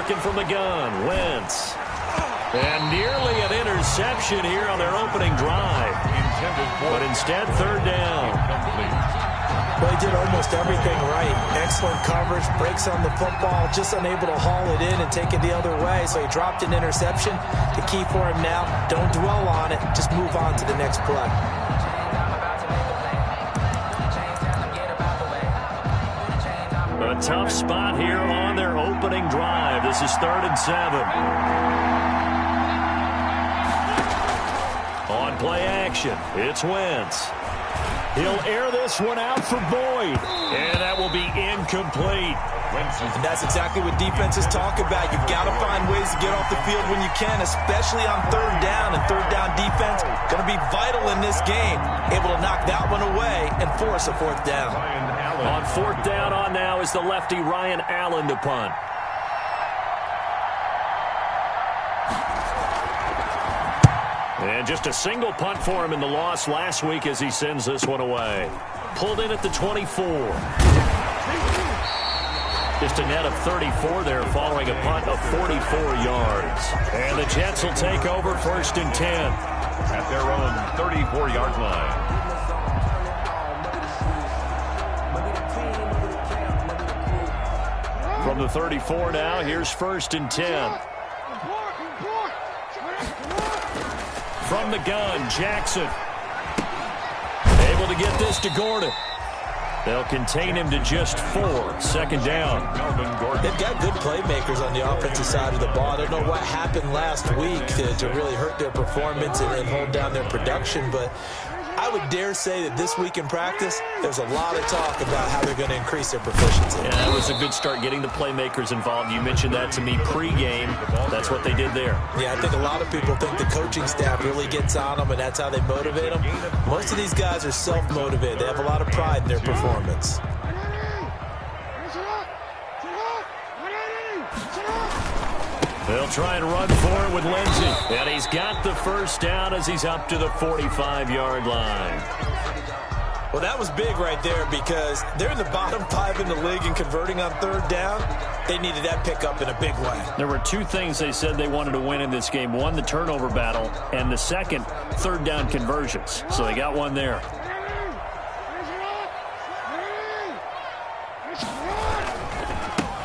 Working from the gun, Wentz. And nearly an interception here on their opening drive. But instead, third down. Well, he did almost everything right. Excellent coverage, breaks on the football, just unable to haul it in and take it the other way. So he dropped an interception. The key for him now, don't dwell on it. Just move on to the next play. A tough spot here on their opening drive. This is 3rd and 7. On play action, it's Wentz. He'll air this one out for Boyd. And that will be incomplete. And that's exactly what defenses talk about. You've got to find ways to get off the field when you can, especially on 3rd down. And 3rd down defense going to be vital in this game. Able to knock that one away and force a 4th down. On 4th down on now is the lefty Ryan Allen to punt. And just a single punt for him in the loss last week as he sends this one away. Pulled in at the 24. Just a net of 34 there following a punt of 44 yards. And the Jets will take over 1st and 10. At their own 34-yard line. From the 34 now, here's 1st and 10. From the gun, Jackson. Able to get this to Gordon. They'll contain him to just 4. 2nd down. They've got good playmakers on the offensive side of the ball. I don't know what happened last week to really hurt their performance and hold down their production, but I would dare say that this week in practice, there's a lot of talk about how they're going to increase their proficiency. Yeah, that was a good start getting the playmakers involved. You mentioned that to me pregame. That's what they did there. Yeah, I think a lot of people think the coaching staff really gets on them, and that's how they motivate them. Most of these guys are self-motivated. They have a lot of pride in their performance. They'll try and run for it with Lindsey. And he's got the 1st down as he's up to the 45-yard line. Well, that was big right there because they're in the bottom 5 in the league and converting on 3rd down. They needed that pickup in a big way. There were 2 things they said they wanted to win in this game. One, the turnover battle, and the second, 3rd down conversions. So they got one there.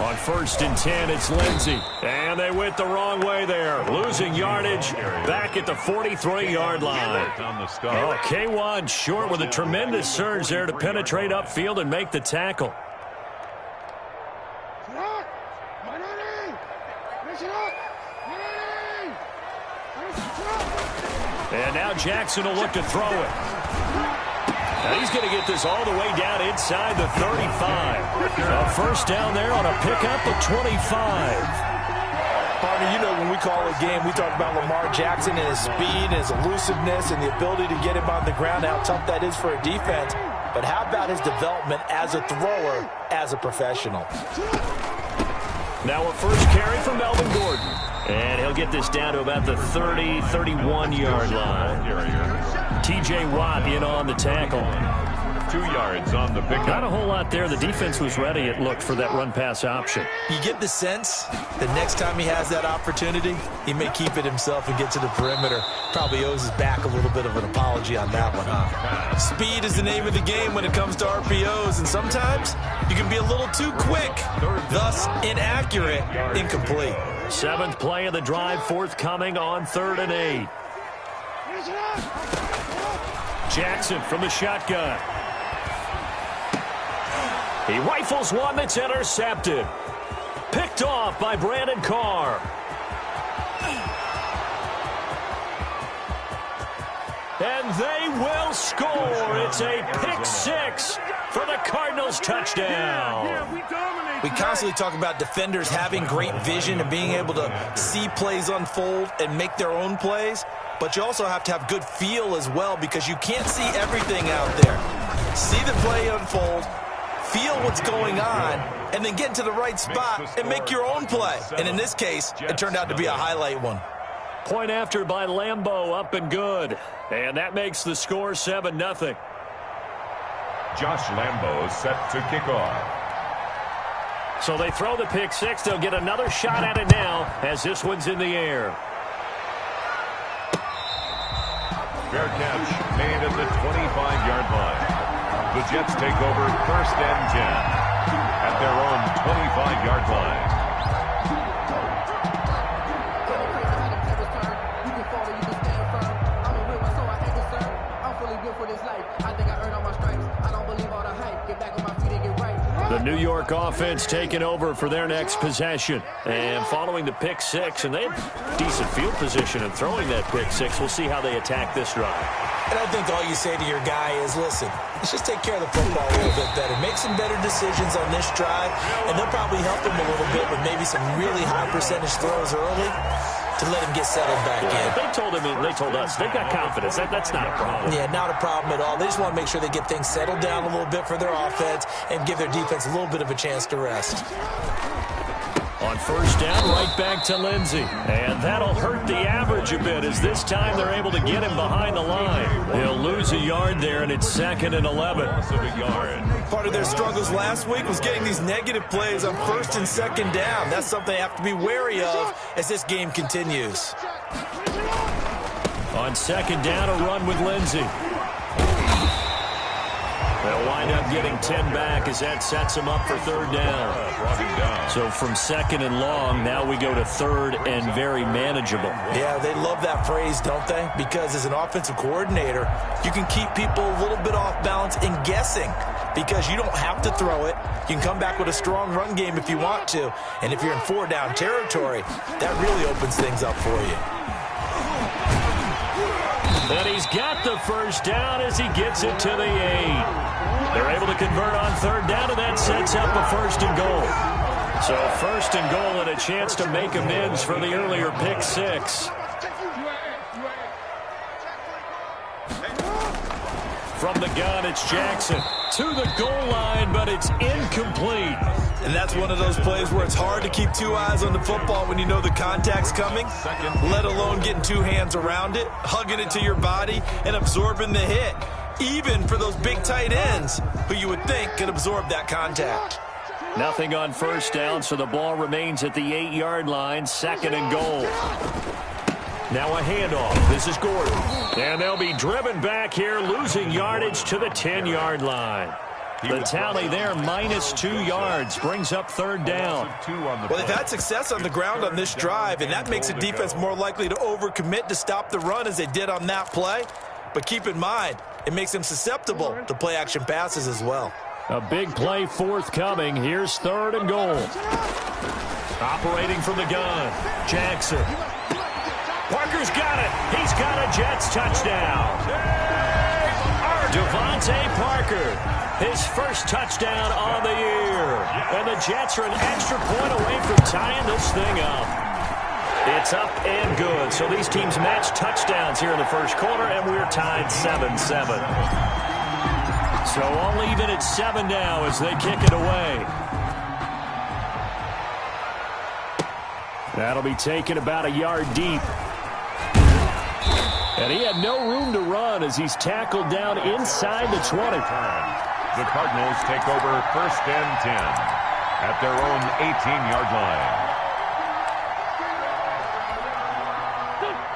On 1st and 10, it's Lindsey. And they went the wrong way there. Losing yardage back at the 43-yard line. Oh, K1 short with a tremendous surge there to penetrate upfield and make the tackle. And now Jackson will look to throw it. Now he's going to get this all the way down inside the 35. A 1st down there on a pickup of 25. Partner, you know when we call a game, we talk about Lamar Jackson and his speed and his elusiveness and the ability to get him on the ground, how tough that is for a defense. But how about his development as a thrower, as a professional? Now a first carry from Melvin Gordon. And he'll get this down to about the 30, 31-yard line. T.J. Watt in on the tackle. 2 yards on the pickup. Not a whole lot there. The defense was ready, it looked, for that run-pass option. You get the sense that next time he has that opportunity, he may keep it himself and get to the perimeter. Probably owes his back a little bit of an apology on that one, huh? Speed is the name of the game when it comes to RPOs, and sometimes you can be a little too quick, thus inaccurate, incomplete. 7th play of the drive, forthcoming on 3rd and 8. Jackson from the shotgun. He rifles one that's intercepted. Picked off by Brandon Carr. And they will score. It's a pick 6 for the Cardinals touchdown. We constantly talk about defenders having great vision and being able to see plays unfold and make their own plays. But you also have to have good feel as well because you can't see everything out there. See the play unfold, feel what's going on, and then get to the right spot and make your own play. And in this case, it turned out to be a highlight one. Point after by Lambeau, up and good. And that makes the score 7-0. Josh Lambeau set to kick off. So they throw the pick six. They'll get another shot at it now as this one's in the air. Fair catch made at the 25-yard line. The Jets take over 1st and 10 at their own 25-yard line. The New York offense taking over for their next possession. And following the pick six, and they have decent field position in throwing that pick six. We'll see how they attack this drive. And I think all you say to your guy is, listen, let's just take care of the football a little bit better. Make some better decisions on this drive, and they'll probably help him a little bit with maybe some really high percentage throws early to let him get settled back in. They told us they've got confidence. That's not a problem. Yeah, not a problem at all. They just want to make sure they get things settled down a little bit for their offense and give their defense a little bit of a chance to rest. On 1st down, right back to Lindsey. And that'll hurt the average a bit as this time they're able to get him behind the line. They'll lose a yard there, and it's 2nd and 11. Part of their struggles last week was getting these negative plays on 1st and 2nd down. That's something they have to be wary of as this game continues. On 2nd down, a run with Lindsey. They'll wind up getting 10 back as that sets them up for 3rd down. So from 2nd and long, now we go to 3rd and very manageable. Yeah, they love that phrase, don't they? Because as an offensive coordinator, you can keep people a little bit off balance and guessing because you don't have to throw it. You can come back with a strong run game if you want to. And if you're in 4-down territory, that really opens things up for you. And he's got the 1st down as he gets it to the 8. They're able to convert on 3rd down, and that sets up a 1st and goal. So 1st and goal and a chance to make amends for the earlier pick six. From the gun, it's Jackson to the goal line, but it's incomplete. And that's one of those plays where it's hard to keep 2 eyes on the football when you know the contact's coming, let alone getting 2 hands around it, hugging it to your body, and absorbing the hit. Even for those big tight ends who you would think could absorb that contact. Nothing on 1st down, so the ball remains at the 8-yard line, 2nd and goal. Now a handoff. This is Gordon. And they'll be driven back here, losing yardage to the 10-yard line. The tally there, -2 yards, brings up 3rd down. Well, they've had success on the ground on this drive, and that makes a defense more likely to overcommit to stop the run as they did on that play. But keep in mind, it makes them susceptible to play-action passes as well. A big play forthcoming. Here's 3rd and goal. Operating from the gun, Jackson. Parker's got it. He's got a Jets touchdown. Devontae Parker, his 1st touchdown on the year. And the Jets are an extra point away from tying this thing up. It's up and good. So these teams match touchdowns here in the 1st quarter, and we're tied 7-7. So all even at 7 now as they kick it away. That'll be taken about a yard deep. And he had no room to run as he's tackled down inside the 20. The Cardinals take over 1st and 10 at their own 18-yard line.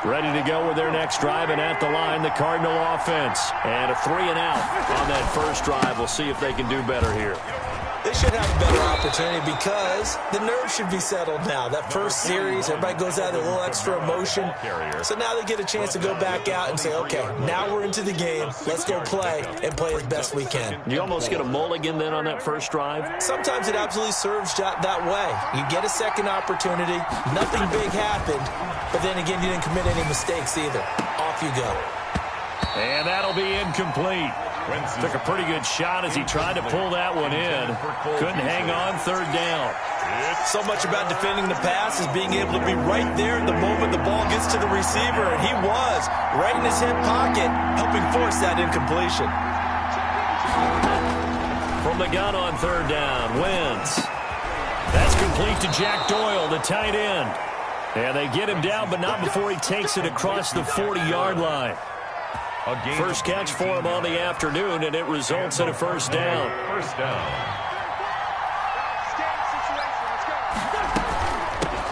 Ready to go with their next drive, and at the line, the Cardinal offense. And a 3-and-out on that 1st drive. We'll see if they can do better here. They should have a better opportunity because the nerves should be settled now. That 1st series, everybody goes out with a little extra emotion. So now they get a chance to go back out and say, okay, now we're into the game. Let's go play and play as best we can. You almost get a mulligan then on that 1st drive? Sometimes it absolutely serves that way. You get a 2nd opportunity. Nothing big happened. But then again, you didn't commit any mistakes either. Off you go. And that'll be incomplete. Took a pretty good shot as he tried to pull that one in. Couldn't hang on 3rd down. So much about defending the pass is being able to be right there the moment the ball gets to the receiver. And he was right in his hip pocket, helping force that incompletion. From the gun on 3rd down, Wentz. That's complete to Jack Doyle, the tight end. And they get him down, but not before he takes it across the 40-yard line. First catch for him on the afternoon, and it results in a 1st down.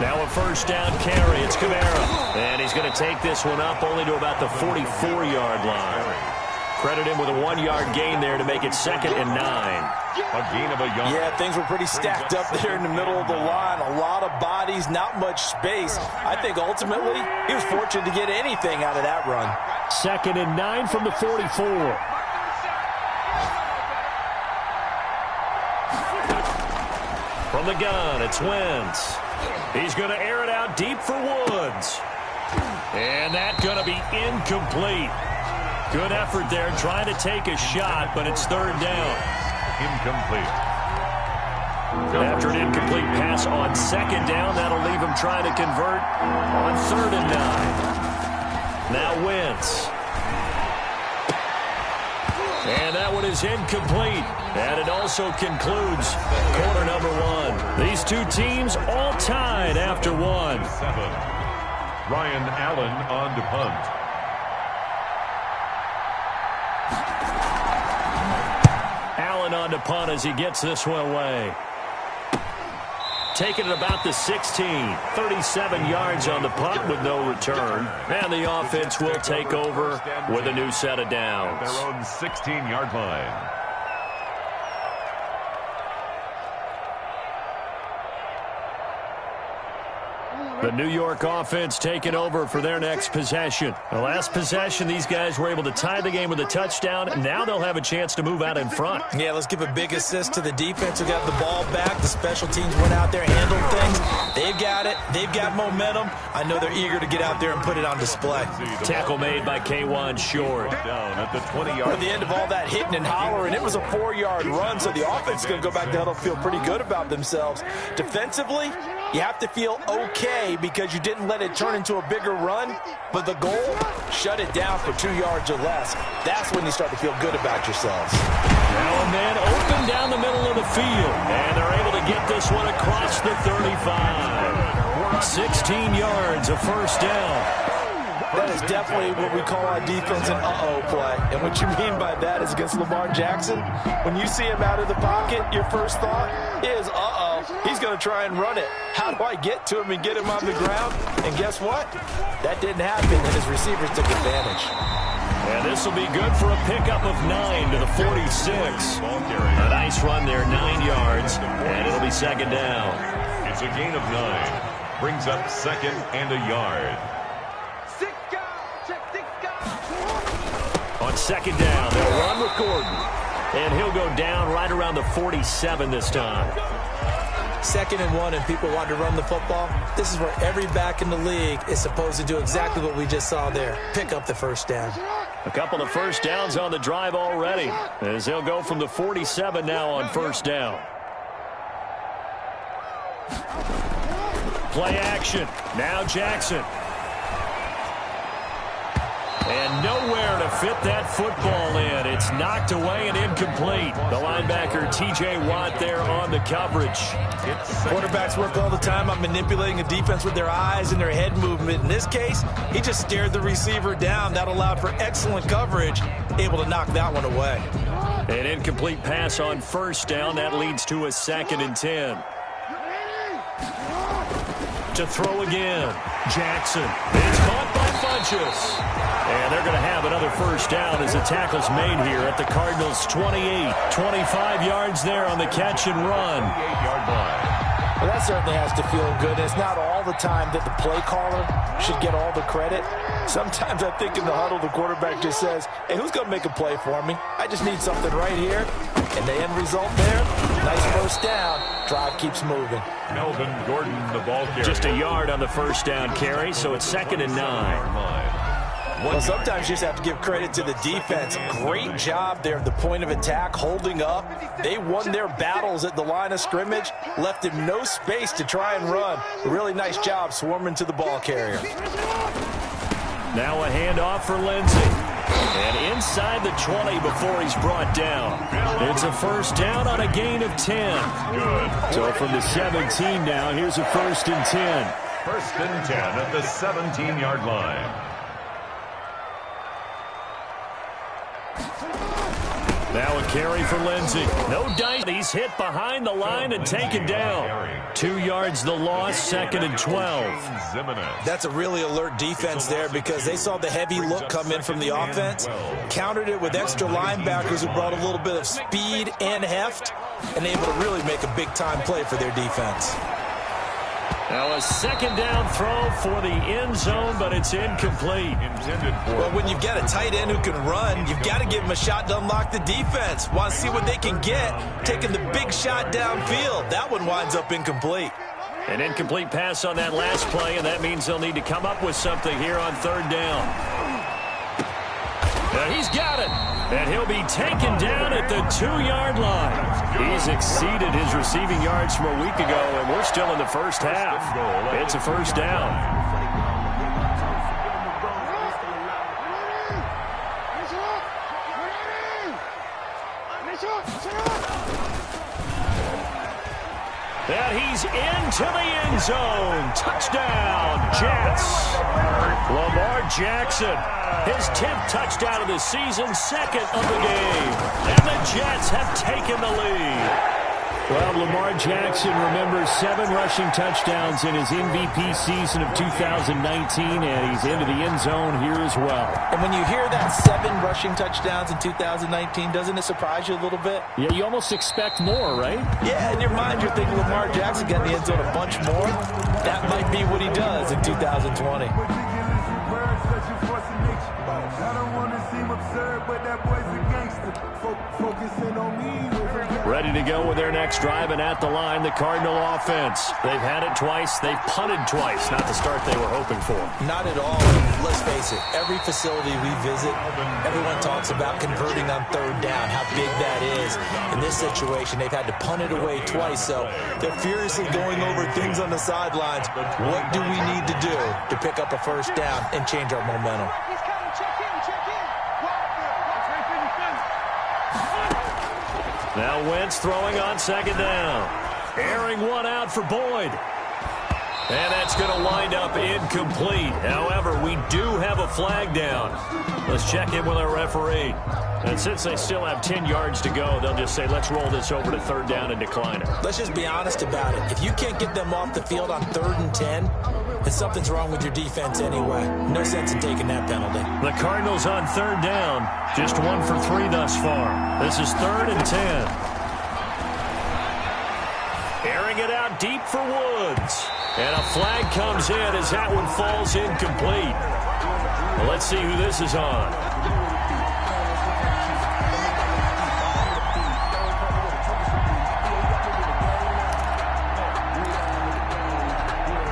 Now a first down carry. It's Kamara. And he's going to take this one up only to about the 44-yard line. Credit him with a 1-yard gain there to make it 2nd and 9. A gain of a yard. Yeah, things were pretty stacked up there in the middle of the line. A lot of bodies, not much space. I think ultimately he was fortunate to get anything out of that run. 2nd and 9 from the 44. From the gun, it's Wentz. He's going to air it out deep for Woods. And that's going to be incomplete. Good effort there, trying to take a shot, but it's 3rd down. Incomplete. After an incomplete pass on 2nd down, that'll leave him trying to convert on 3rd and 9. Now Wentz. And that one is incomplete. And it also concludes quarter number 1. These two teams all tied after 1. Ryan Allen on to punt. Allen on to punt as he gets this one away. Taking it about the 16. 37 yards on the punt with no return. And the offense will take over with a new set of downs. Their own 16-yard line. The New York offense taking over for their next possession. The last possession, these guys were able to tie the game with a touchdown. Now they'll have a chance to move out in front. Yeah, let's give a big assist to the defense who got the ball back. The special teams went out there, handled things. They've got it. They've got momentum. I know they're eager to get out there and put it on display. Tackle made by K1 Short. Down at the 20-yard. At the end of all that hitting and hollering, it was a 4-yard run, so the offense is going to go back to huddle, feel pretty good about themselves. Defensively, you have to feel okay because you didn't let it turn into a bigger run, but the goal, shut it down for 2 yards or less. That's when you start to feel good about yourselves. Now a man open down the middle of the field, and they're able to get this one across the 35. 16 yards, a first down. That is definitely what we call our defense an uh-oh play. And what you mean by that is against Lamar Jackson, when you see him out of the pocket, your first thought is, uh-oh, he's going to try and run it. How do I get to him and get him on the ground? And guess what? That didn't happen, and his receivers took advantage. And this will be good for a pickup of 9 to the 46. A nice run there, 9 yards, and it'll be 2nd down. It's a gain of 9. Brings up 2nd and a yard. On 2nd down, they'll run with Gordon. And he'll go down right around the 47 this time. 2nd and 1, and people want to run the football. This is where every back in the league is supposed to do exactly what we just saw there. Pick up the first down. A couple of first downs on the drive already, as they'll go from the 47 now on 1st down. Play action. Now Jackson. And nowhere to fit that football in. It's knocked away and incomplete. The linebacker, T.J. Watt, there on the coverage. Quarterbacks work all the time on manipulating a defense with their eyes and their head movement. In this case, he just stared the receiver down. That allowed for excellent coverage, able to knock that one away. An incomplete pass on 1st down. That leads to a 2nd and 10. To throw again. Jackson. It's caught by Funchess. And they're going to have another first down as the tackle's made here at the Cardinals' 28. 25 yards there on the catch and run. 8-yard line. Well, that certainly has to feel good. It's not all the time that the play caller should get all the credit. Sometimes I think in the huddle, the quarterback just says, hey, who's going to make a play for me? I just need something right here. And the end result there, nice first down. Drive keeps moving. Melvin Gordon, the ball carrier. Just a yard on the first down carry, so it's 2nd and 9. Well, sometimes you just have to give credit to the defense. Great job there at the point of attack, holding up. They won their battles at the line of scrimmage, left him no space to try and run. A really nice job swarming to the ball carrier. Now a handoff for Lindsey. And inside the 20 before he's brought down. It's a first down on a gain of 10. Good. So from the 17 now, here's a 1st and 10. 1st and 10 at the 17-yard line. Now a carry for Lindsey. No dice. He's hit behind the line and taken down. 2 yards the loss, 2nd and 12. That's a really alert defense there because they saw the heavy look come in from the offense, countered it with extra linebackers who brought a little bit of speed and heft, and able to really make a big-time play for their defense. Now a 2nd down throw for the end zone, but it's incomplete. Well, when you've got a tight end who can run, you've got to give him a shot to unlock the defense. Want to see what they can get, taking the big shot downfield. That one winds up incomplete. An incomplete pass on that last play, and that means they'll need to come up with something here on 3rd down. Now he's got it, and he'll be taken down at the 2-yard line. He's exceeded his receiving yards from a week ago, and we're still in the first half. It's a 1st down. And he's into the end zone. Touchdown, Jets. Lamar Jackson, his 10th touchdown of the season, 2nd of the game. And the Jets have taken the lead. Well, Lamar Jackson remembers 7 rushing touchdowns in his MVP season of 2019, and he's into the end zone here as well. And when you hear that 7 rushing touchdowns in 2019, doesn't it surprise you a little bit? Yeah, you almost expect more, right? Yeah, in your mind, you're thinking Lamar Jackson got in the end zone a bunch more. That might be what he does in 2020. Ready to go with their next drive, and at the line, the Cardinal offense. They've had it twice. They've punted twice. Not the start they were hoping for. Not at all. Let's face it, every facility we visit, everyone talks about converting on 3rd down, how big that is. In this situation, they've had to punt it away twice, so they're furiously going over things on the sidelines. What do we need to do to pick up a 1st down and change our momentum? Now Wentz throwing on 2nd down. Airing one out for Boyd. And that's going to wind up incomplete. However, we do have a flag down. Let's check in with our referee. And since they still have 10 yards to go, they'll just say, let's roll this over to 3rd down and decline it. Let's just be honest about it. If you can't get them off the field on 3rd and 10, then something's wrong with your defense anyway. No sense in taking that penalty. The Cardinals on 3rd down. Just 1 for 3 thus far. This is 3rd and 10. Airing it out deep for Woods. And a flag comes in as that one falls incomplete. Well, let's see who this is on.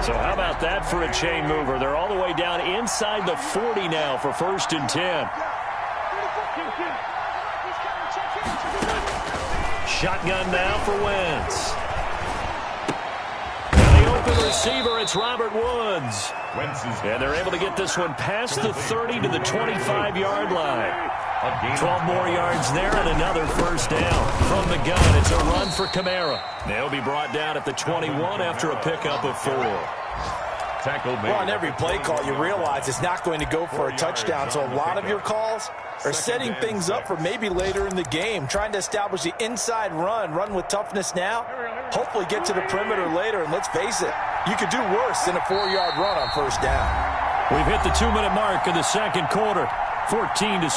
So how about that for a chain mover? They're all the way down inside the 40 now for 1st and 10. Shotgun now for Wentz. Now the open receiver, it's Robert Woods. And they're able to get this one past the 30 to the 25-yard line. 12 more yards there and another 1st down. From the gun, it's a run for Kamara. They'll be brought down at the 21 after a pickup of 4. Well, on every play call, you realize it's not going to go for a touchdown, so a lot of your calls are setting things up for maybe later in the game, trying to establish the inside run with toughness now, hopefully get to the perimeter later, and let's face it, you could do worse than a 4-yard run on 1st down. We've hit the 2-minute mark of the 2nd quarter. 14-7.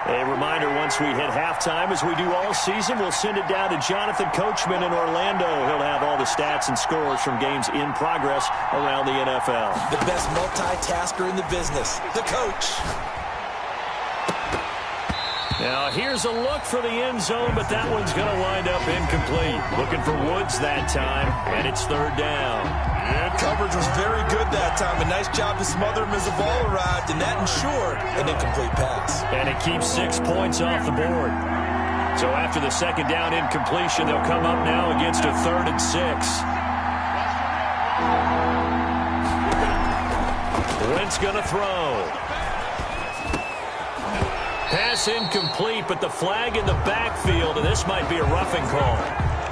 A reminder, once we hit halftime, as we do all season, we'll send it down to Jonathan Coachman in Orlando. He'll have all the stats and scores from games in progress around the NFL. The best multitasker in the business, the coach. Now, here's a look for the end zone, but that one's going to wind up incomplete. Looking for Woods that time, and it's 3rd down. Coverage was very good that time. A nice job to smother him as the ball arrived, and that ensured an incomplete pass. And it keeps 6 points off the board. So after the 2nd down incompletion, they'll come up now against a 3rd and 6. Wentz going to throw. Pass incomplete, but the flag in the backfield, and this might be a roughing call.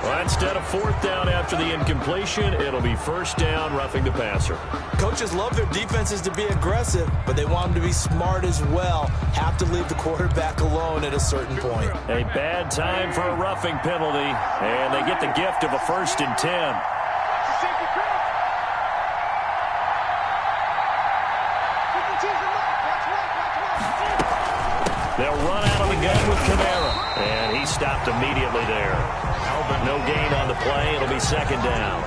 Well, instead of fourth down after the incompletion, it'll be first down, roughing the passer. Coaches love their defenses to be aggressive, but they want them to be smart as well. Have to leave the quarterback alone at a certain point. A bad time for a roughing penalty, and they get the gift of a 1st and 10. They'll run out of the gun with Kamara, and he stopped immediately there. No gain on the play. It'll be second down.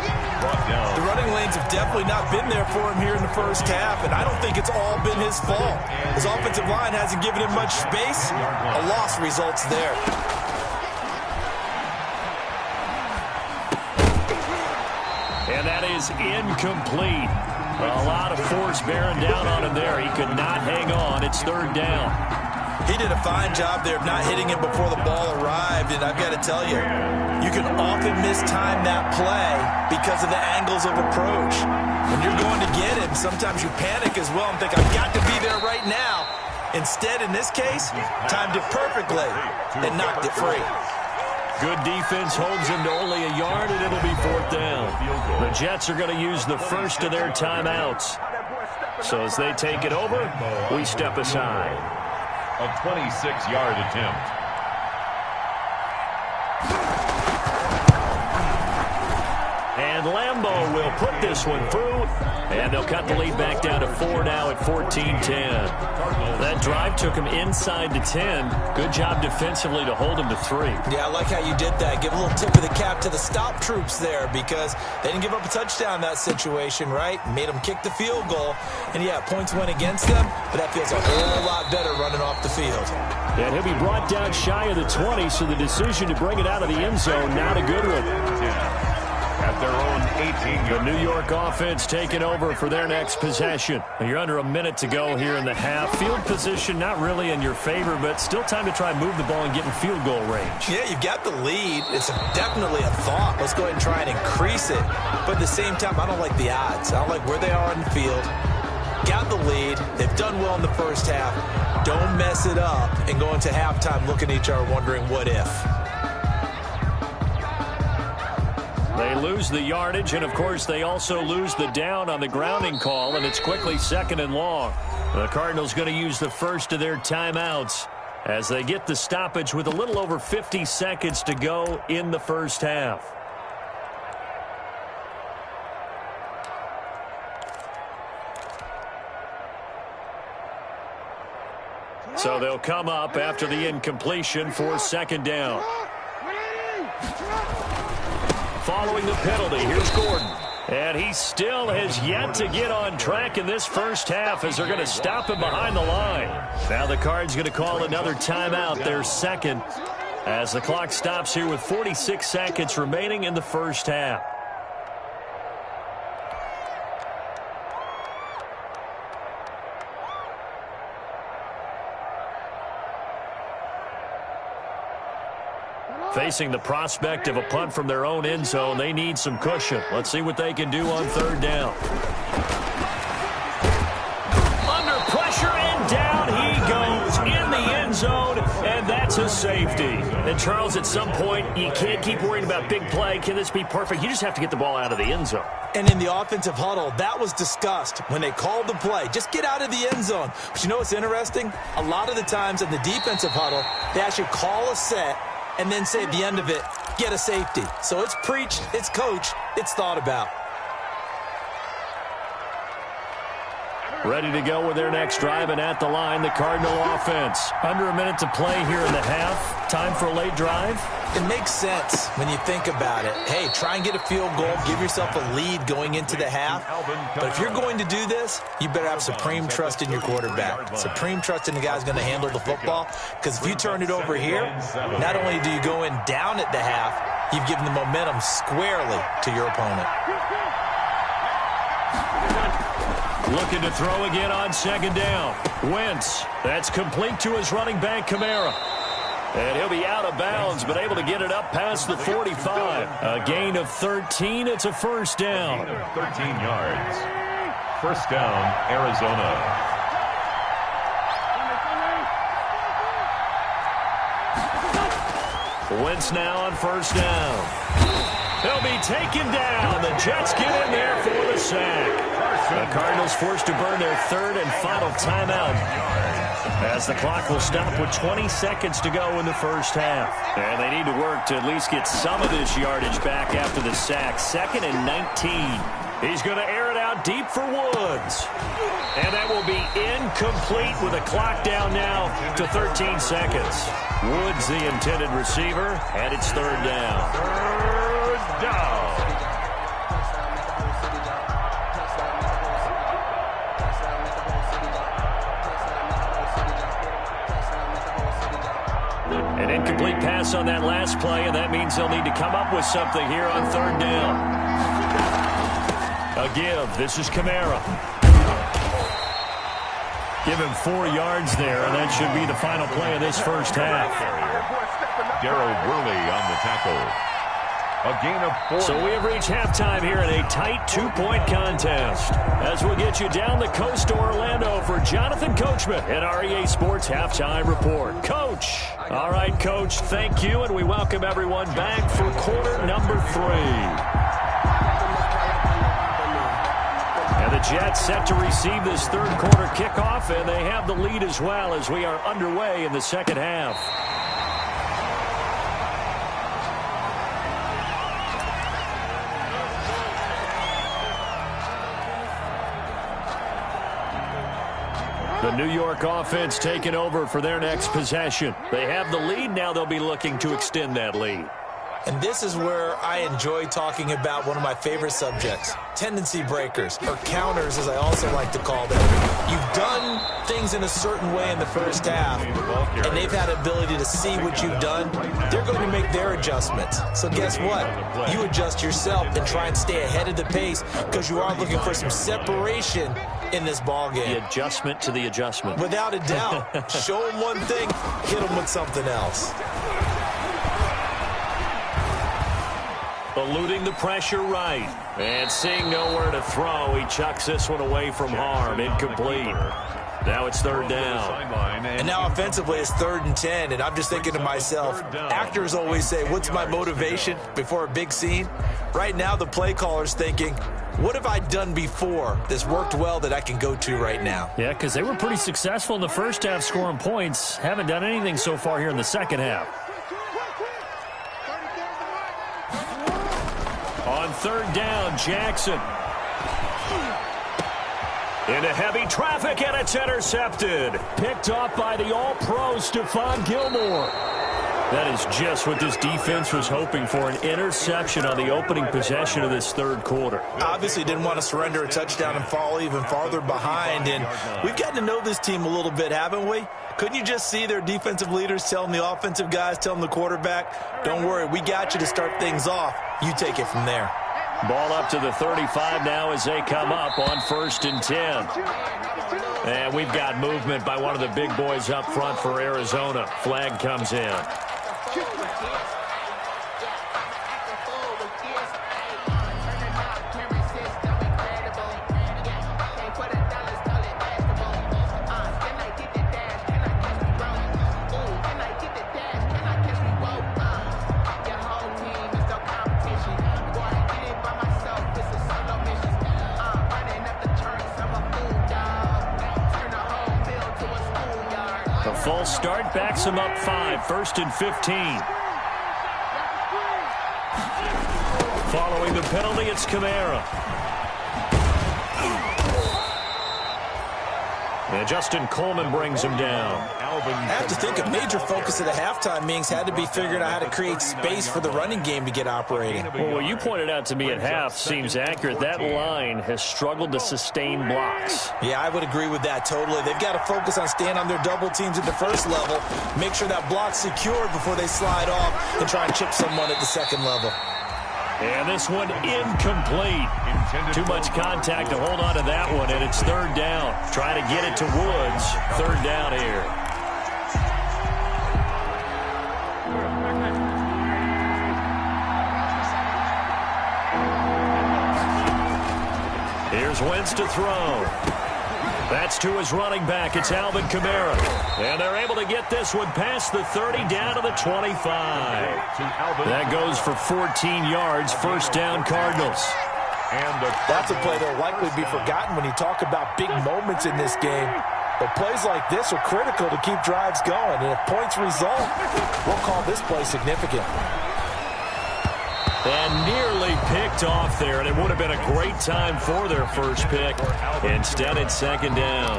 The running lanes have definitely not been there for him here in the first half, and I don't think it's all been his fault. His offensive line hasn't given him much space. A loss results there. And that is incomplete. A lot of force bearing down on him there. He could not hang on. It's third down. He did a fine job there of not hitting him before the ball arrived, and I've got to tell you, you can often mistime that play because of the angles of approach. When you're going to get him, sometimes you panic as well and think, I've got to be there right now. Instead, in this case, timed it perfectly and knocked it free. Good defense holds him to only a yard, and it'll be fourth down. The Jets are going to use the first of their timeouts. So as they take it over, we step aside. A 26-yard attempt. And Lambeau will put this one through, and they'll cut the lead back down to 4 now at 14-10. That drive took him inside to 10. Good job defensively to hold him to 3. Yeah, I like how you did that. Give a little tip of the cap to the stop troops there because they didn't give up a touchdown in that situation, right? Made them kick the field goal. And, yeah, points went against them, but that feels a whole lot better running off the field. And he'll be brought down shy of the 20, so the decision to bring it out of the end zone, not a good one. At their own 18-yard. The New York offense taking over for their next possession. You're under a minute to go here in the half. Field position not really in your favor, but still time to try and move the ball and get in field goal range. Yeah, you've got the lead. It's definitely a thought. Let's go ahead and try and increase it. But at the same time, I don't like the odds. I don't like where they are on the field. Got the lead. They've done well in the first half. Don't mess it up and go into halftime looking at each other wondering what if. They lose the yardage, and, of course, they also lose the down on the grounding call, and it's quickly 2nd and long. The Cardinals going to use the first of their timeouts as they get the stoppage with a little over 50 seconds to go in the first half. So they'll come up after the incompletion for second down. Following the penalty, here's Gordon. And he still has yet to get on track in this first half as they're going to stop him behind the line. Now the Cards going to call another timeout, their second, as the clock stops here with 46 seconds remaining in the first half. Facing the prospect of a punt from their own end zone, they need some cushion. Let's see what they can do on third down. Under pressure, and down he goes in the end zone, and that's a safety. And, Charles, at some point, you can't keep worrying about big play. Can this be perfect? You just have to get the ball out of the end zone. And in the offensive huddle, that was discussed when they called the play. Just get out of the end zone. But you know what's interesting? A lot of the times in the defensive huddle, they actually call a set and then say at the end of it, get a safety. So it's preached, it's coached, it's thought about. Ready to go with their next drive, and at the line, the Cardinal offense. Under a minute to play here in the half. Time for a late drive. It makes sense when you think about it. Hey, try and get a field goal. Give yourself a lead going into the half. But if you're going to do this, you better have supreme trust in your quarterback. Supreme trust in the guy who's going to handle the football. Because if you turn it over here, not only do you go in down at the half, you've given the momentum squarely to your opponent. Looking to throw again on second down. Wentz. That's complete to his running back, Kamara. And he'll be out of bounds, but able to get it up past the 45. A gain of 13. It's a first down. 13 yards. First down, Arizona. Wentz now on first down. He'll be taken down. The Jets get in there for the sack. The Cardinals forced to burn their third and final timeout, as the clock will stop with 20 seconds to go in the first half. And they need to work to at least get some of this yardage back after the sack. 2nd and 19. He's going to air it out deep for Woods. And that will be incomplete with the clock down now to 13 seconds. Woods, the intended receiver, and it's third down. Third down. An incomplete pass on that last play, and that means they'll need to come up with something here on third down. A give. This is Kamara. Give him 4 yards there, and that should be the final play of this first half. Darryl Worley on the tackle. A gain of 4. So we have reached halftime here in a tight 2-point contest. As we'll get you down the coast to Orlando for Jonathan Coachman at our EA Sports Halftime Report. Coach. All right, Coach, thank you, and we welcome everyone back for quarter number 3. And the Jets set to receive this third quarter kickoff, and they have the lead as well as we are underway in the second half. The New York offense taking over for their next possession. They have the lead. Now they'll be looking to extend that lead. And this is where I enjoy talking about one of my favorite subjects, tendency breakers, or counters as I also like to call them. You've done things in a certain way in the first half, and they've had ability to see what you've done. They're going to make their adjustments. So guess what? You adjust yourself and try and stay ahead of the pace because you are looking for some separation in this ball game. The adjustment to the adjustment. Without a doubt. Show them one thing, hit them with something else. Eluding the pressure right. And seeing nowhere to throw, he chucks this one away from harm. Incomplete. Now it's third down. And now offensively it's 3rd and 10. And I'm just thinking to myself, actors always say, what's my motivation before a big scene? Right now the play caller's thinking, what have I done before that's worked well that I can go to right now? Yeah, because they were pretty successful in the first half scoring points. Haven't done anything so far here in the second half. On third down, Jackson. Into heavy traffic, and it's intercepted. Picked off by the all-pro Stephon Gilmore. That is just what this defense was hoping for, an interception on the opening possession of this third quarter. Obviously didn't want to surrender a touchdown and fall even farther behind, and we've gotten to know this team a little bit, haven't we? Couldn't you just see their defensive leaders telling the offensive guys, telling the quarterback, don't worry, we got you to start things off. You take it from there. Ball up to the 35 now as they come up on 1st and 10. And we've got movement by one of the big boys up front for Arizona. Flag comes in. The false start backs him up 5, 1st and 15. Following the penalty, it's Kamara. And Justin Coleman brings him down. I have to think a major focus of the halftime meetings had to be figuring out how to create space for the running game to get operating. Well, what you pointed out to me at half seems accurate. That line has struggled to sustain blocks. Yeah, I would agree with that totally. They've got to focus on staying on their double teams at the first level, make sure that block's secured before they slide off and try and chip someone at the second level. And this one incomplete. Too much contact to hold on to that one, and it's third down. Trying to get it to Woods. Third down here. Here's Wentz to throw. That's to his running back. It's Alvin Kamara. And they're able to get this one past the 30 down to the 25. That goes for 14 yards. First down, Cardinals. That's a play that will likely be forgotten when you talk about big moments in this game. But plays like this are critical to keep drives going. And if points result, we'll call this play significant. And nearly picked off there, and it would have been a great time for their first pick. Instead, it's second down.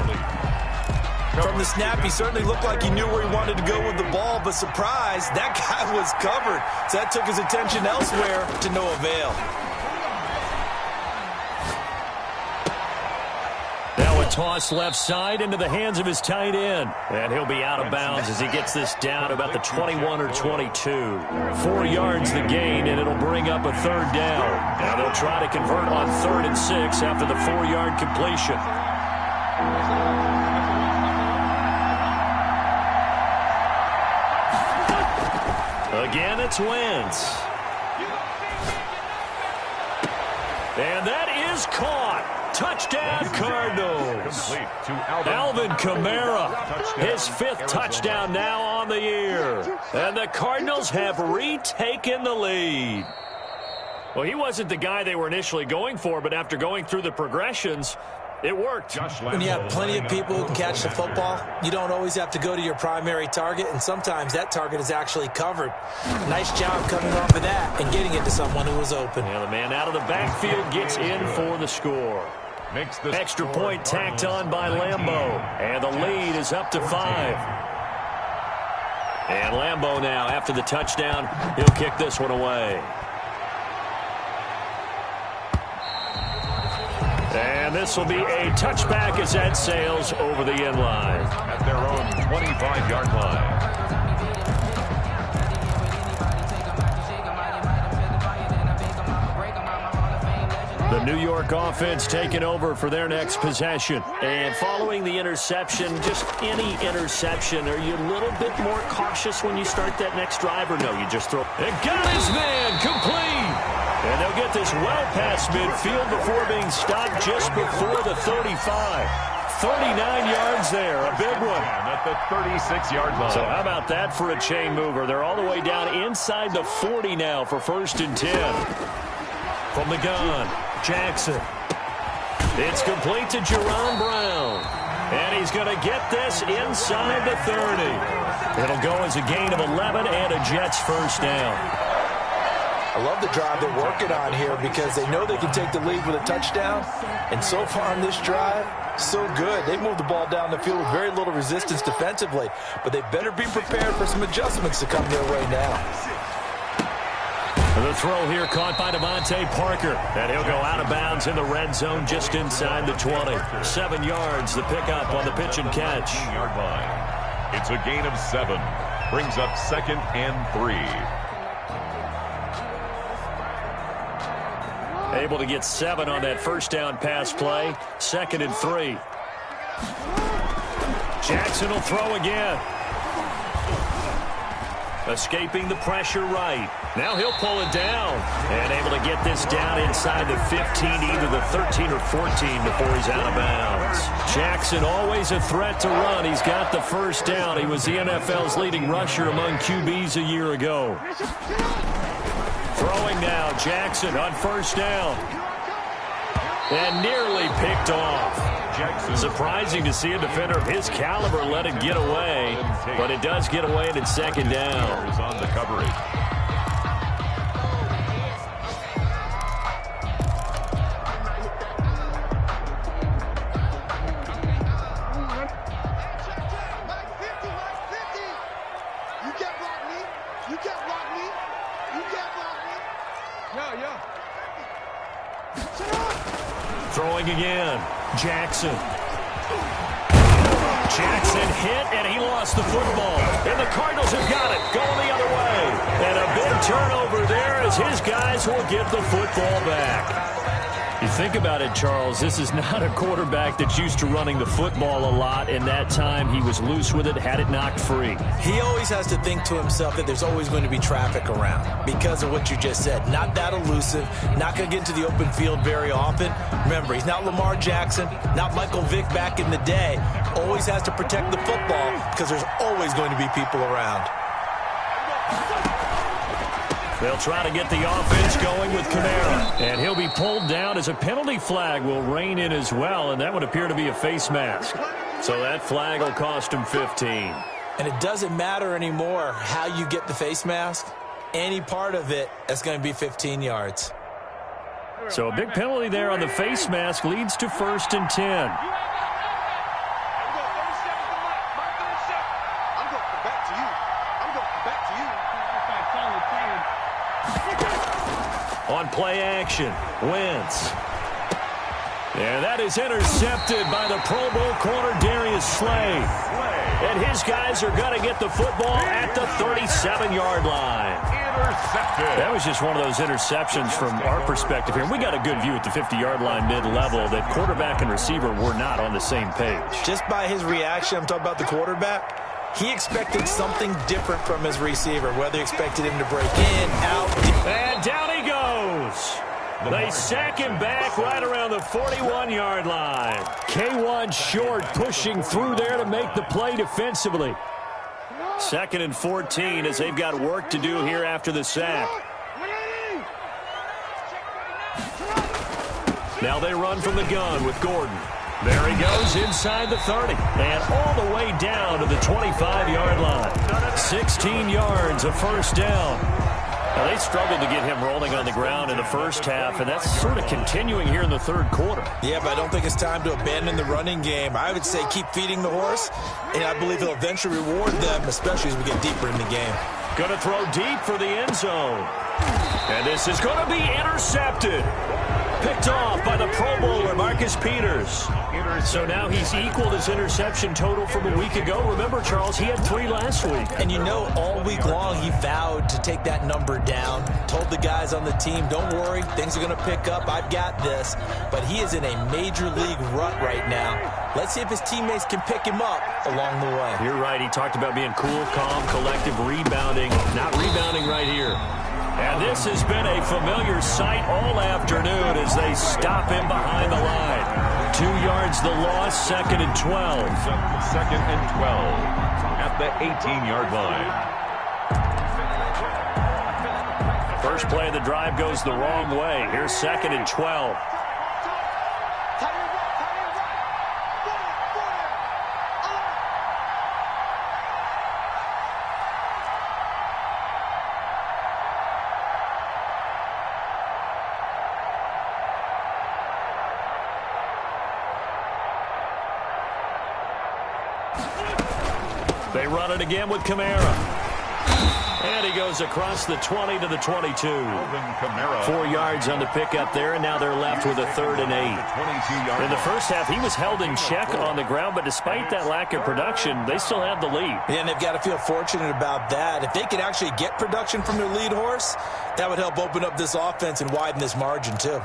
From the snap, he certainly looked like he knew where he wanted to go with the ball, but surprise, that guy was covered. So that took his attention elsewhere to no avail. Now a toss left side into the hands of his tight end. And he'll be out of bounds as he gets this down to about the 21 or 22. 4 yards the gain, and it'll bring up a third down. Now they'll try to convert on 3rd and 6 after the 4-yard completion. Again, it's Wentz. And that is caught. Touchdown, Cardinals. Alvin Kamara, his 5th touchdown now on the year. And the Cardinals have retaken the lead. Well, he wasn't the guy they were initially going for, but after going through the progressions, it worked. When you have plenty of people who can catch the football, you don't always have to go to your primary target, and sometimes that target is actually covered. Nice job coming off of that and getting it to someone who was open. Yeah, the man out of the backfield gets in for the score. Extra point tacked on by Lambeau, and the lead is up to 5. And Lambeau now, after the touchdown, he'll kick this one away. And this will be a touchback as that sails over the end line. At their own 25-yard line. The New York offense taking over for their next possession. And following the interception, just any interception, are you a little bit more cautious when you start that next drive, or no, you just throw? And got his man complete. And they'll get this well past midfield before being stopped just before the 35. 39 yards there, a big one. At the 36-yard line. So how about that for a chain mover? They're all the way down inside the 40 now for 1st and 10. From the gun, Jackson. It's complete to Jerron Brown. And he's going to get this inside the 30. It'll go as a gain of 11 and a Jets first down. I love the drive they're working on here because they know they can take the lead with a touchdown. And so far on this drive, so good. They moved the ball down the field with very little resistance defensively. But they better be prepared for some adjustments to come their way now. The throw here caught by Devontae Parker. And he'll go out of bounds in the red zone just inside the 20. 7 yards, the pickup on the pitch and catch. Yard line. It's a gain of 7. Brings up 2nd and 3. Able to get 7 on that first down pass play. 2nd and 3. Jackson will throw again. Escaping the pressure right. Now he'll pull it down. And able to get this down inside the 15, either the 13 or 14 before he's out of bounds. Jackson always a threat to run. He's got the first down. He was the NFL's leading rusher among QBs a year ago. Throwing now, Jackson on first down. And nearly picked off. Surprising to see a defender of his caliber let it get away, but it does get away and it's 2nd down. On the coverage. Throwing again. Jackson. Jackson hit, and he lost the football. And the Cardinals have got it, going the other way. And a big turnover there as his guys will get the football back. You think about it, Charles, this is not a quarterback that's used to running the football a lot. In that time, he was loose with it, had it knocked free. He always has to think to himself that there's always going to be traffic around because of what you just said. Not that elusive, not going to get into the open field very often. Remember, he's not Lamar Jackson, not Michael Vick back in the day. Always has to protect the football because there's always going to be people around. They'll try to get the offense going with Kamara. And he'll be pulled down as a penalty flag will rein in as well, and that would appear to be a face mask. So that flag will cost him 15. And it doesn't matter anymore how you get the face mask. Any part of it is going to be 15 yards. So a big penalty there on the face mask leads to 1st and 10. On play action, Wentz. And that is intercepted by the Pro Bowl corner Darius Slay. And his guys are going to get the football at the 37-yard line. Intercepted. That was just one of those interceptions from our perspective here. And we got a good view at the 50-yard line mid-level that quarterback and receiver were not on the same page. Just by his reaction, I'm talking about the quarterback, he expected something different from his receiver, whether he expected him to break in, out. And down he goes. They sack him back right around the 41-yard line. K1 short, pushing through there to make the play defensively. 2nd and 14 as they've got work to do here after the sack. Now they run from the gun with Gordon. There he goes inside the 30 and all the way down to the 25-yard line. 16 yards, a first down. Now, they struggled to get him rolling on the ground in the first half, and that's sort of continuing here in the third quarter. Yeah, but I don't think it's time to abandon the running game. I would say keep feeding the horse, and I believe he'll eventually reward them, especially as we get deeper in the game. Going to throw deep for the end zone. And this is going to be intercepted. Picked off by the Pro Bowler, Marcus Peters. So now he's equaled his interception total from a week ago. Remember, Charles, he had 3 last week. And you know, all week long he vowed to take that number down. Told the guys on the team, don't worry, things are going to pick up. I've got this. But he is in a major league rut right now. Let's see if his teammates can pick him up along the way. You're right. He talked about being cool, calm, collective, rebounding. Not rebounding right here. And this has been a familiar sight all afternoon as they stop him behind the line. 2 yards the loss, 2nd and 12. 2nd and 12 at the 18-yard line. First play of the drive goes the wrong way. Here's 2nd and 12. They run it again with Kamara. And he goes across the 20 to the 22. 4 yards on the pickup there, and now they're left with a 3rd and 8. In the first half, he was held in check on the ground, but despite that lack of production, they still have the lead. Yeah, and they've got to feel fortunate about that. If they could actually get production from their lead horse, that would help open up this offense and widen this margin too.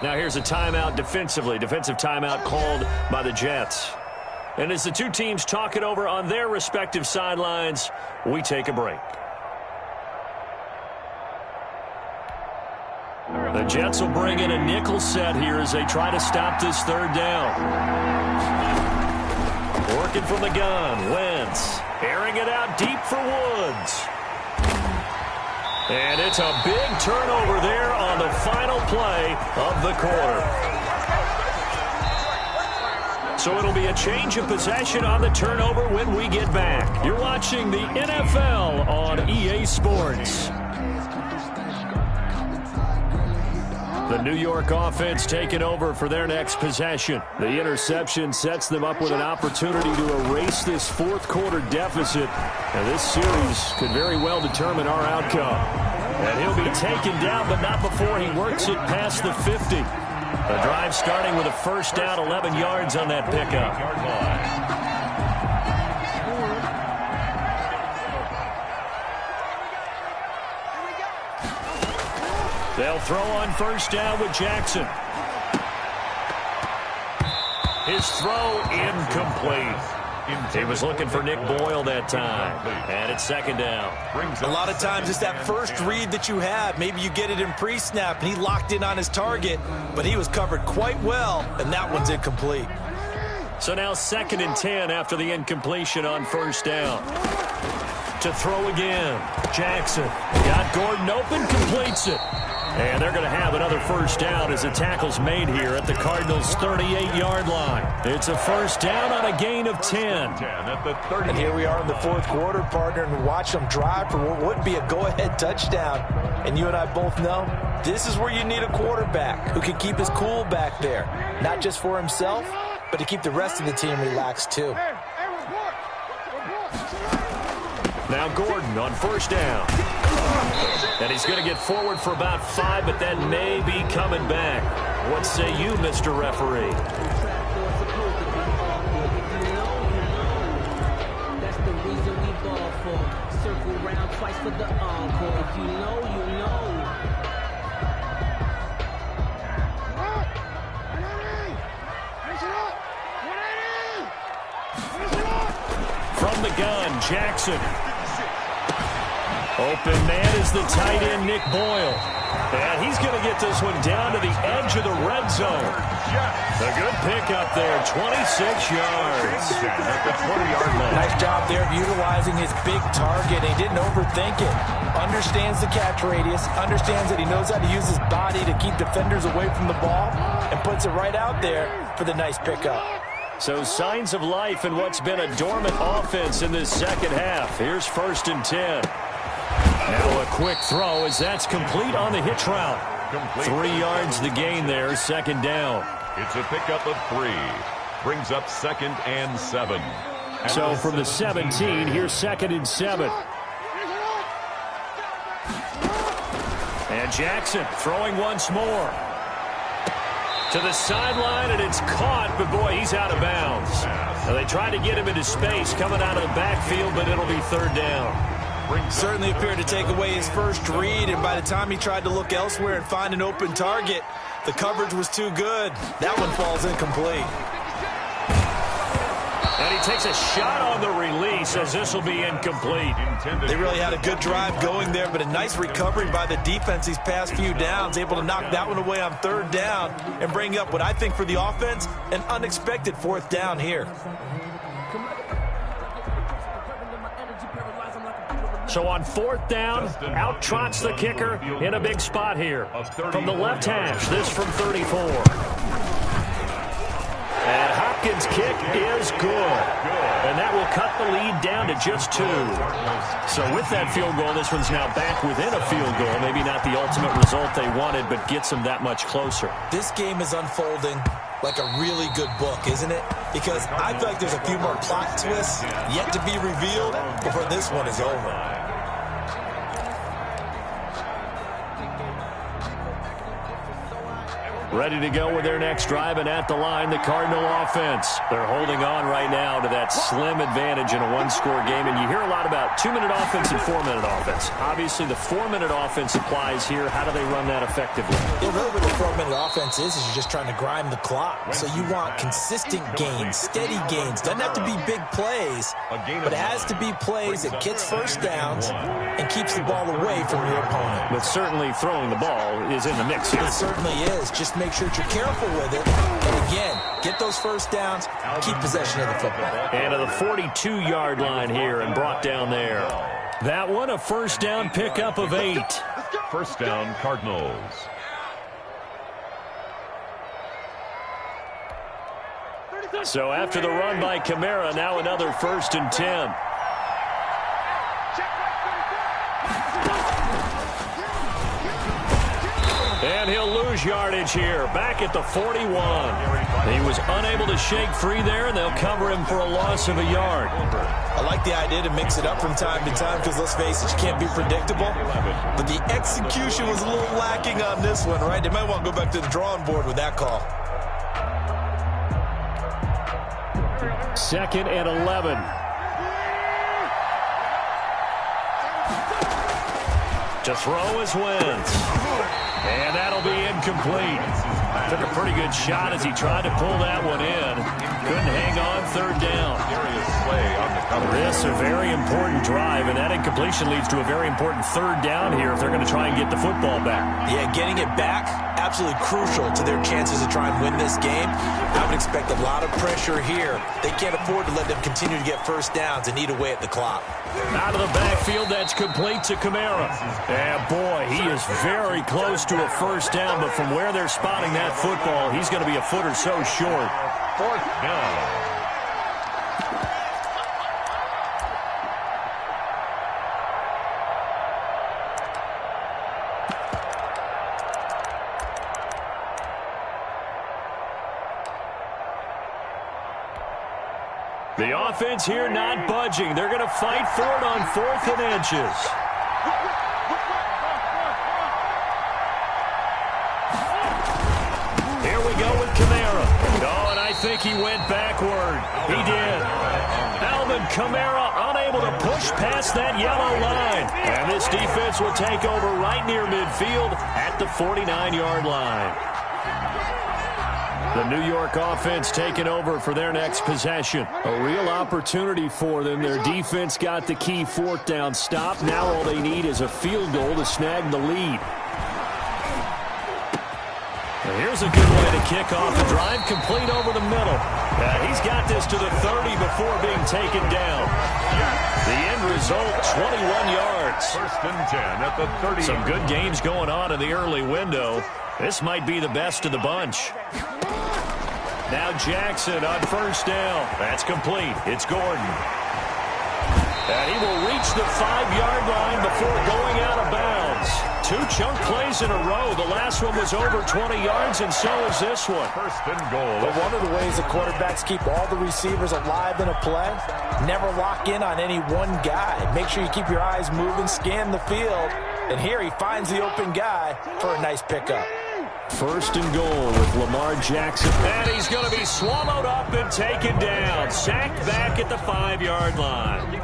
Now here's a timeout defensively. Defensive timeout called by the Jets. And as the two teams talk it over on their respective sidelines, we take a break. The Jets will bring in a nickel set here as they try to stop this 3rd down. Working from the gun, Wentz. Airing it out deep for Woods. And it's a big turnover there on the final play of the quarter. So it'll be a change of possession on the turnover when we get back. You're watching the NFL on EA Sports. The New York offense taking over for their next possession. The interception sets them up with an opportunity to erase this 4th quarter deficit. And this series could very well determine our outcome. And he'll be taken down, but not before he works it past the 50. The drive starting with a first down, 11 yards on that pickup. They'll throw on first down with Jackson. His throw incomplete. He was looking for Nick Boyle that time. And it's second down. A lot of times it's that first read that you have. Maybe you get it in pre-snap, and he locked in on his target, but he was covered quite well, and that one's incomplete. So now 2nd and 10 after the incompletion on first down. To throw again. Jackson got Gordon open, completes it. And they're going to have another first down as the tackle's made here at the Cardinals' 38-yard line. It's a first down on a gain of 10. And here we are in the fourth quarter, partner, and watch them drive for what would be a go-ahead touchdown. And you and I both know this is where you need a quarterback who can keep his cool back there, not just for himself, but to keep the rest of the team relaxed too. Now Gordon on first down. And he's going to get forward for about 5, but that may be coming back. What say you, Mr. Referee? That's the reason we ball for. Circle round twice for the encore. If you know, you know. From the gun, Jackson. Open man is the tight end, Nick Boyle. And he's going to get this one down to the edge of the red zone. A good pickup there, 26 yards. At the 20-yard line. Nice job there of utilizing his big target. He didn't overthink it. Understands the catch radius. Understands that he knows how to use his body to keep defenders away from the ball. And puts it right out there for the nice pickup. So signs of life in what's been a dormant offense in this second half. Here's 1st and 10. Now a quick throw as that's complete on the hitch route. 3 yards the gain there, 2nd down. It's a pickup of 3. Brings up 2nd and 7. So from the 17, here's 2nd and 7. And Jackson throwing once more. To the sideline, and it's caught, but boy, he's out of bounds. Now they tried to get him into space coming out of the backfield, but it'll be 3rd down. Certainly appeared to take away his first read, and by the time he tried to look elsewhere and find an open target, the coverage was too good. That one falls incomplete. And he takes a shot on the release as this will be incomplete. They really had a good drive going there, but a nice recovery by the defense these past few downs, able to knock that one away on 3rd down and bring up what I think for the offense, an unexpected 4th down here. So on 4th down, out trots the kicker in a big spot here. From the left hash, this from 34. And Hopkins' kick is good. And that will cut the lead down to just 2. So with that field goal, this one's now back within a field goal. Maybe not the ultimate result they wanted, but gets them that much closer. This game is unfolding like a really good book, isn't it? Because I feel like there's a few more plot twists yet to be revealed before this one is over. Ready to go with their next drive, and at the line, the Cardinal offense. They're holding on right now to that slim advantage in a one-score game, and you hear a lot about 2-minute offense and 4-minute offense. Obviously, the 4-minute offense applies here. How do they run that effectively? Yeah, really what the 4-minute offense is you're just trying to grind the clock. So you want consistent gains, steady gains. Doesn't have to be big plays, but it has to be plays that gets first downs and keeps the ball away from your opponent. But certainly throwing the ball is in the mix here. It certainly is. Just make sure that you're careful with it. And again, get those first downs, keep possession of the football. And to the 42-yard line here and brought down there. That one, a first down pickup of 8. First down, Cardinals. So after the run by Kamara, now another 1st and 10. And he'll lose yardage here, back at the 41. He was unable to shake free there, and they'll cover him for a loss of a yard. I like the idea to mix it up from time to time because, let's face it, you can't be predictable. But the execution was a little lacking on this one, right? They might want to go back to the drawing board with that call. 2nd and 11. To throw is Wentz. And that'll be incomplete. Took a pretty good shot as he tried to pull that one in. Couldn't hang on 3rd down. This a very important drive, and that incompletion leads to a very important 3rd down here if they're going to try and get the football back. Yeah, getting it back, absolutely crucial to their chances to try and win this game. I would expect a lot of pressure here. They can't afford to let them continue to get first downs and eat away at the clock. Out of the backfield, that's complete to Kamara. And boy, he is very close to a first down, but from where they're spotting that football, he's going to be a foot or so short. 4th down. The offense here not budging. They're going to fight for it on 4th and inches. Here we go with Kamara. Oh, and I think he went backward. He did. Alvin Kamara unable to push past that yellow line. And this defense will take over right near midfield at the 49-yard line. The New York offense taking over for their next possession. A real opportunity for them. Their defense got the key 4th down stop. Now all they need is a field goal to snag the lead. And here's a good way to kick off the drive, complete over the middle. He's got this to the 30 before being taken down. The end result, 21 yards. 1st and 10 at the 30. Some good games going on in the early window. This might be the best of the bunch. Now Jackson on 1st down. That's complete. It's Gordon. And he will reach the 5-yard line before going out of bounds. 2 chunk plays in a row. The last one was over 20 yards, and so is this one. 1st and goal. But one of the ways the quarterbacks keep all the receivers alive in a play, never lock in on any one guy. Make sure you keep your eyes moving, scan the field. And here he finds the open guy for a nice pickup. 1st and goal with Lamar Jackson. And he's going to be swallowed up and taken down. Sacked back at the 5-yard line.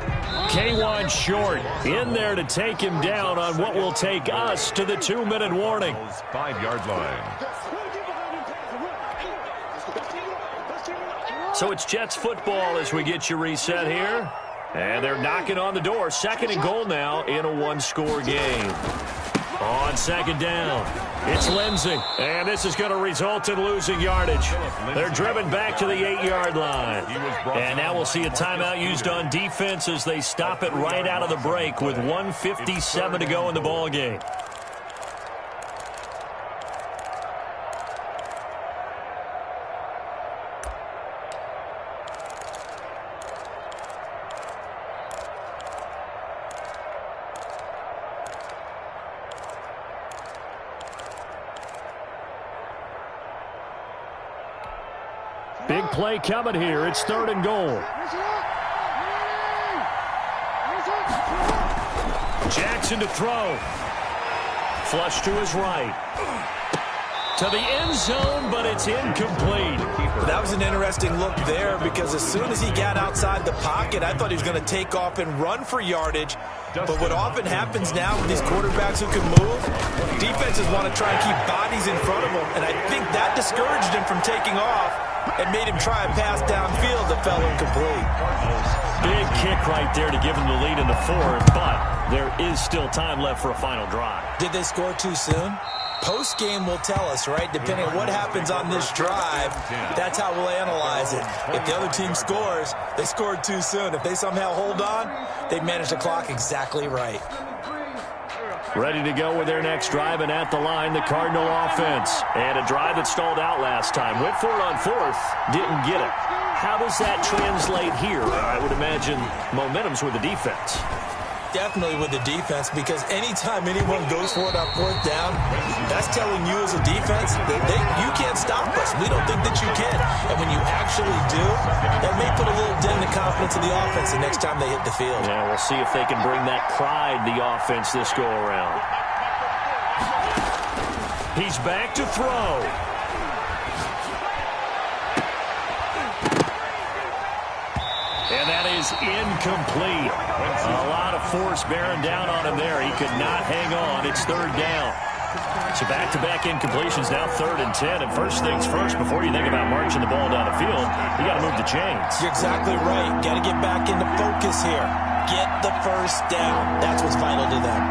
K1 short in there to take him down on what will take us to the 2-minute warning. 5-yard line. So it's Jets football as we get you reset here. And they're knocking on the door. 2nd and goal now in a 1-score game. On 2nd down, it's Lindsey. And this is going to result in losing yardage. They're driven back to the 8-yard line. And now we'll see a timeout used on defense as they stop it right out of the break with 1:57 to go in the ballgame. Big play coming here. It's 3rd and goal. Jackson to throw. Flush to his right. To the end zone, but it's incomplete. That was an interesting look there because as soon as he got outside the pocket, I thought he was going to take off and run for yardage. But what often happens now with these quarterbacks who can move, defenses want to try and keep bodies in front of them. And I think that discouraged him from taking off and made him try a pass downfield that fell incomplete. Big kick right there to give him the lead in the 4th, but there is still time left for a final drive. Did they score too soon? Post-game will tell us, right? Depending on what happens on this drive, that's how we'll analyze it. If the other team scores, they scored too soon. If they somehow hold on, they manage the clock exactly right. Ready to go with their next drive, and at the line, the Cardinal offense. And a drive that stalled out last time. Went for it on 4th, didn't get it. How does that translate here? I would imagine momentum's with the defense. Definitely with the defense, because anytime anyone goes for it on fourth down, that's telling you as a defense that you can't stop us. We don't think that you can. And when you actually do, that may put a little dent in the confidence of the offense the next time they hit the field. Yeah, we'll see if they can bring that pride, the offense, this go-around. He's back to throw. And that is incomplete. A lot of force bearing down on him there. He could not hang on. It's third down. So back-to-back incompletions, now 3rd and 10. And first things first, before you think about marching the ball down the field, you got to move the chains. You're exactly right. Got to get back into focus here. Get the first down. That's what's vital to them.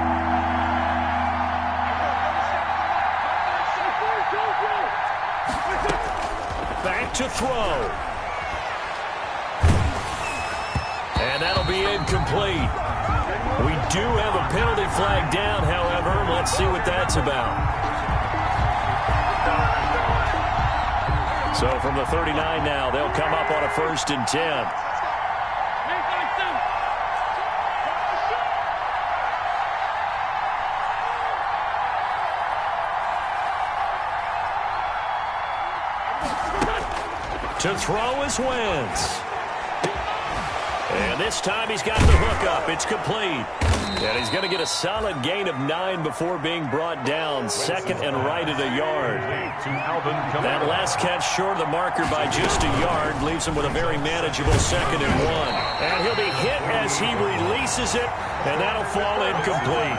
Back to throw. And that'll be incomplete. We do have a penalty flag down, however. Let's see what that's about. So from the 39 now, they'll come up on a 1st and 10. To throw is Wentz. And this time he's got the hook up. It's complete. And he's going to get a solid gain of 9 before being brought down. 2nd and right at a yard. That last catch short of the marker by just a yard leaves him with a very manageable 2nd and 1. And he'll be hit as he releases it, and that'll fall incomplete.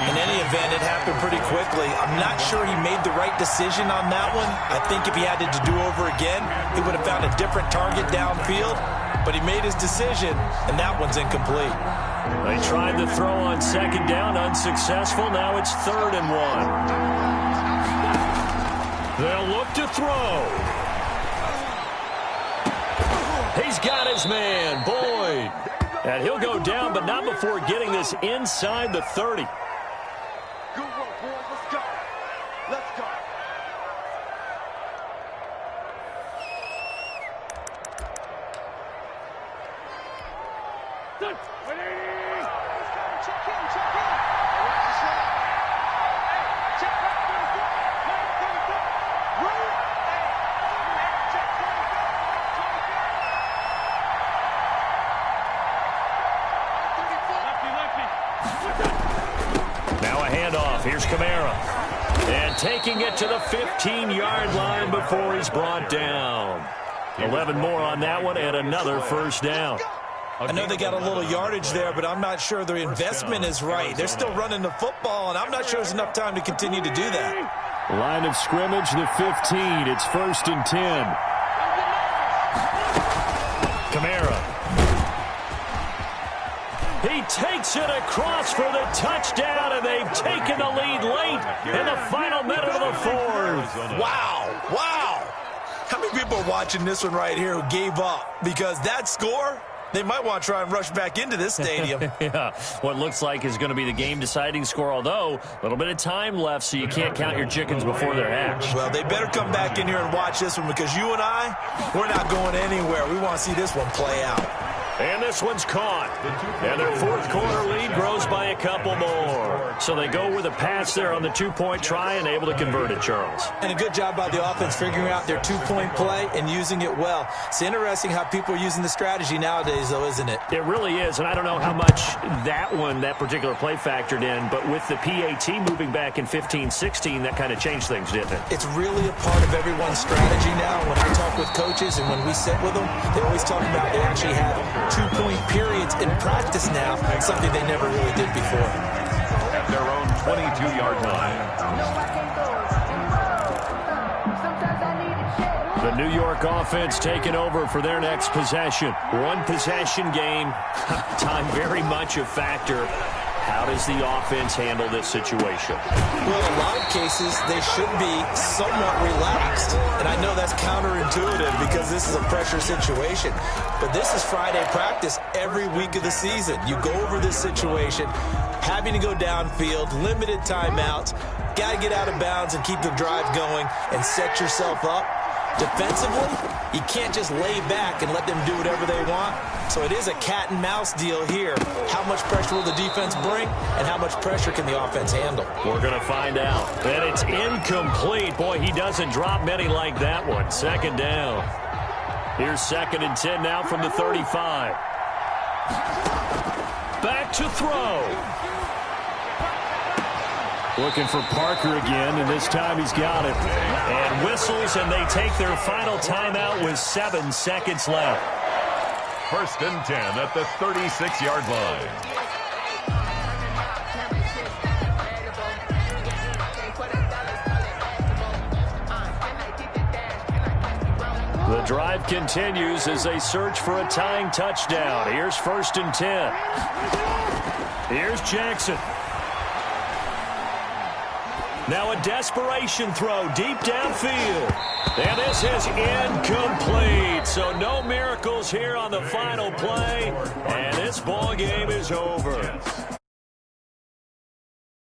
In any event, it happened pretty quickly. I'm not sure he made the right decision on that one. I think if he had it to do over again, he would have found a different target downfield. But he made his decision, and that one's incomplete. They tried to throw on 2nd down, unsuccessful. Now it's 3rd and 1. They'll look to throw. He's got his man, Boyd. And he'll go down, but not before getting this inside the 30. Good work, boys. Let's go. Let's go. Now a handoff. Here's Kamara. And taking it to the 15-yard line before he's brought down. 11 more on that one and another 1st down. I know they got a little yardage there, but I'm not sure their investment is right. They're still running the football, and I'm not sure there's enough time to continue to do that. Line of scrimmage, the 15. It's 1st and 10. Kamara. He takes it across for the touchdown, and they've taken the lead late in the final minute of the 4th. Wow. Wow. How many people are watching this one right here who gave up? Because that score, they might want to try and rush back into this stadium. Yeah, what looks like is going to be the game-deciding score, although a little bit of time left, so you can't count your chickens before they're hatched. Well, they better come back in here and watch this one, because you and I, we're not going anywhere. We want to see this one play out. And this one's caught. And their 4th quarter lead grows by a couple more. So they go with a pass there on the 2-point try and able to convert it, Charles. And a good job by the offense figuring out their 2-point play and using it well. It's interesting how people are using the strategy nowadays, though, isn't it? It really is, and I don't know how much that particular play factored in, but with the PAT moving back in 15-16, that kind of changed things, didn't it? It's really a part of everyone's strategy now. When I talk with coaches and when we sit with them, they always talk about they actually have 2-point periods in practice now, something they never really did before. At their own 22-yard line. The New York offense taking over for their next possession. One possession game, time very much a factor. How does the offense handle this situation? Well, in a lot of cases, they should be somewhat relaxed. And I know that's counterintuitive because this is a pressure situation. But this is Friday practice every week of the season. You go over this situation, having to go downfield, limited timeouts, got to get out of bounds and keep the drive going and set yourself up Defensively, you can't just lay back and let them do whatever they want. So it is a cat and mouse deal here. How much pressure will the defense bring, and how much pressure can the offense handle? We're going to find out. And it's incomplete. Boy, he doesn't drop many like that one. Second down. Here's 2nd and 10 now from the 35. Back to throw. Looking for Parker again, and this time he's got it. And whistles, and they take their final timeout with 7 seconds left. 1st and 10 at the 36-yard line. The drive continues as they search for a tying touchdown. Here's 1st and 10. Here's Jackson. Now a desperation throw deep downfield. And this is incomplete. So no miracles here on the final play. And this ball game is over.